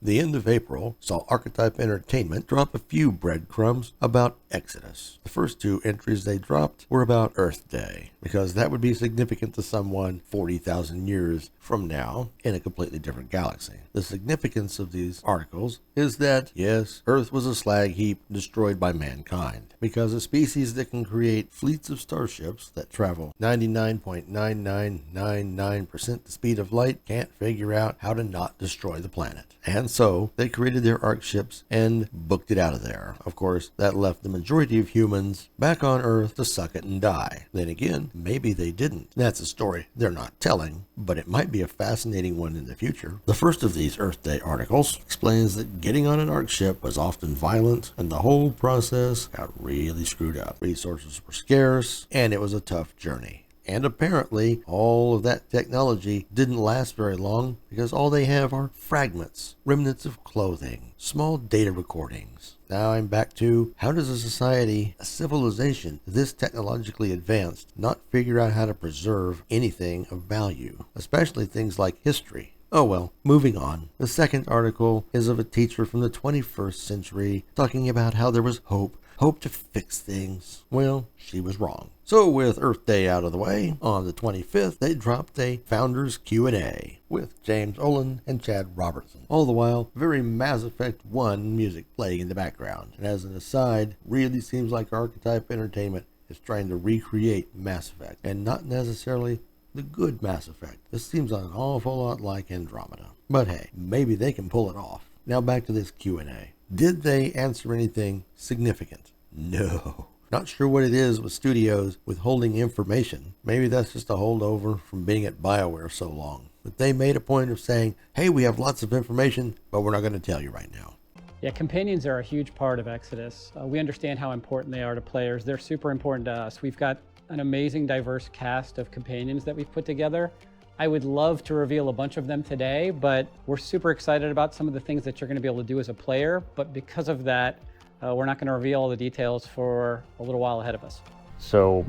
The end of April saw Archetype Entertainment drop a few breadcrumbs about Exodus. The first two entries they dropped were about Earth Day, because that would be significant to someone 40,000 years from now in a completely different galaxy. The significance of these articles is that, yes, Earth was a slag heap destroyed by mankind, because a species that can create fleets of starships that travel 99.9999% the speed of light can't figure out how to not destroy the planet. And so they created their arc ships and booked it out of there. Of course, that left the majority of humans back on Earth to suck it and die. Then again, maybe they didn't. That's a story they're not telling, but it might be a fascinating one in the future. The first of these Earth Day articles explains that getting on an arc ship was often violent, and the whole process got really screwed up. Resources were scarce, and it was a tough journey. And apparently, all of that technology didn't last very long, because all they have are fragments, remnants of clothing, small data recordings. Now I'm back to, how does a society, a civilization this technologically advanced, not figure out how to preserve anything of value, especially things like history? Oh well, moving on. The second article is of a teacher from the 21st century talking about how there was hope to fix things. Well, she was wrong. So with Earth Day out of the way, on the 25th, they dropped a Founders Q&A with James Olin and Chad Robertson. All the while, very Mass Effect 1 music playing in the background. And as an aside, really seems like Archetype Entertainment is trying to recreate Mass Effect, and not necessarily the good Mass Effect. This seems an awful lot like Andromeda. But hey, maybe they can pull it off. Now back to this Q&A. Did they answer anything significant? No. Not sure what it is with studios withholding information. Maybe that's just a holdover from being at BioWare so long. But they made a point of saying, hey, we have lots of information, but we're not going to tell you right now. Yeah, companions are a huge part of Exodus. We understand how important they are to players. They're super important to us. We've got an amazing, diverse cast of companions that we've put together. I would love to reveal a bunch of them today, but we're super excited about some of the things that you're going to be able to do as a player. But because of that, we're not going to reveal all the details for a little while ahead of us. So,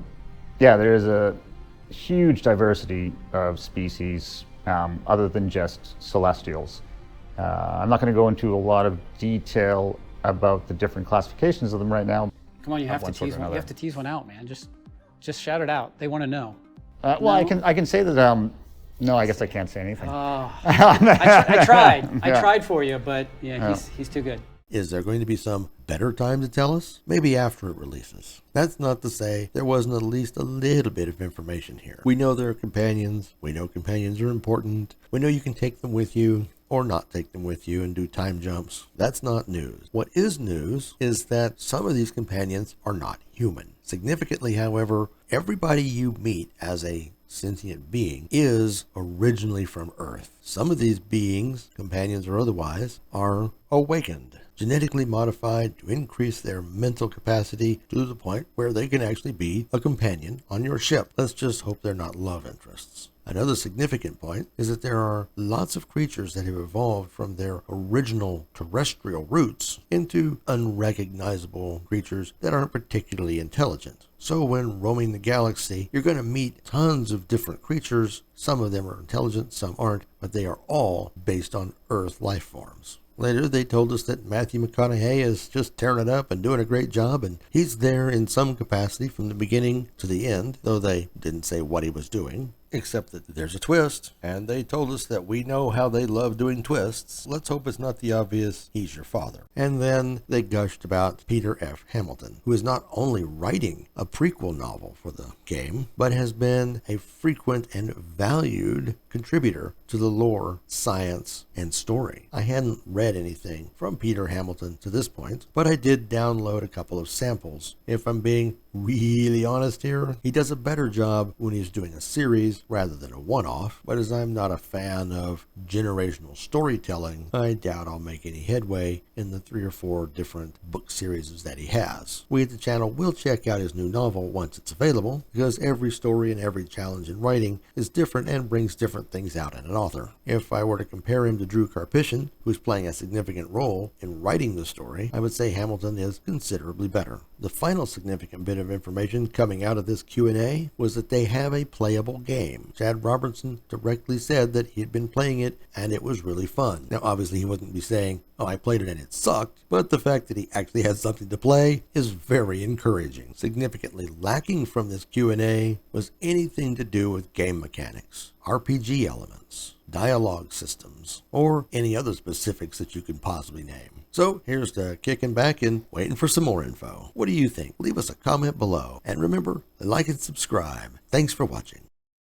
yeah, there is a huge diversity of species other than just celestials. I'm not going to go into a lot of detail about the different classifications of them right now. Come on, you have to tease one. You have to tease one out, man. Just shout it out. They want to know. Well, no? I can say that. No, I guess I can't say anything. I tried. I tried for you, but yeah, he's too good. Is there going to be some better time to tell us? Maybe after it releases. That's not to say there wasn't at least a little bit of information here. We know there are companions. We know companions are important. We know you can take them with you or not take them with you and do time jumps. That's not news. What is news is that some of these companions are not human. Significantly, however, everybody you meet as a sentient being is originally from Earth. Some of these beings, companions or otherwise, are awakened, genetically modified to increase their mental capacity to the point where they can actually be a companion on your ship. Let's just hope they're not love interests. Another significant point is that there are lots of creatures that have evolved from their original terrestrial roots into unrecognizable creatures that aren't particularly intelligent. So when roaming the galaxy, you're going to meet tons of different creatures. Some of them are intelligent, some aren't, but they are all based on Earth life forms. Later, they told us that Matthew McConaughey is just tearing it up and doing a great job, and he's there in some capacity from the beginning to the end, though they didn't say what he was doing. Except that there's a twist, and they told us that we know how they love doing twists. Let's hope it's not the obvious, he's your father. And then they gushed about Peter F. Hamilton, who is not only writing a prequel novel for the game, but has been a frequent and valued contributor to the lore, science, and story. I hadn't read anything from Peter Hamilton to this point, but I did download a couple of samples. If I'm being really honest here, he does a better job when he's doing a series rather than a one-off, but as I'm not a fan of generational storytelling, I doubt I'll make any headway in the 3 or 4 different book series that he has. We at the channel will check out his new novel once it's available, because every story and every challenge in writing is different and brings different things out in an author. author. If I were to compare him to Drew Karpyshyn, who's playing a significant role in writing the story, I would say Hamilton is considerably better. The final significant bit of information coming out of this Q&A was that they have a playable game. Chad Robertson directly said that he had been playing it and it was really fun. Now obviously he wouldn't be saying, oh, I played it and it sucked, but the fact that he actually had something to play is very encouraging. Significantly lacking from this Q&A was anything to do with game mechanics, RPG elements, dialogue systems, or any other specifics that you can possibly name. So here's to kicking back and waiting for some more info. What do you think? Leave us a comment below. And remember, like and subscribe. Thanks for watching.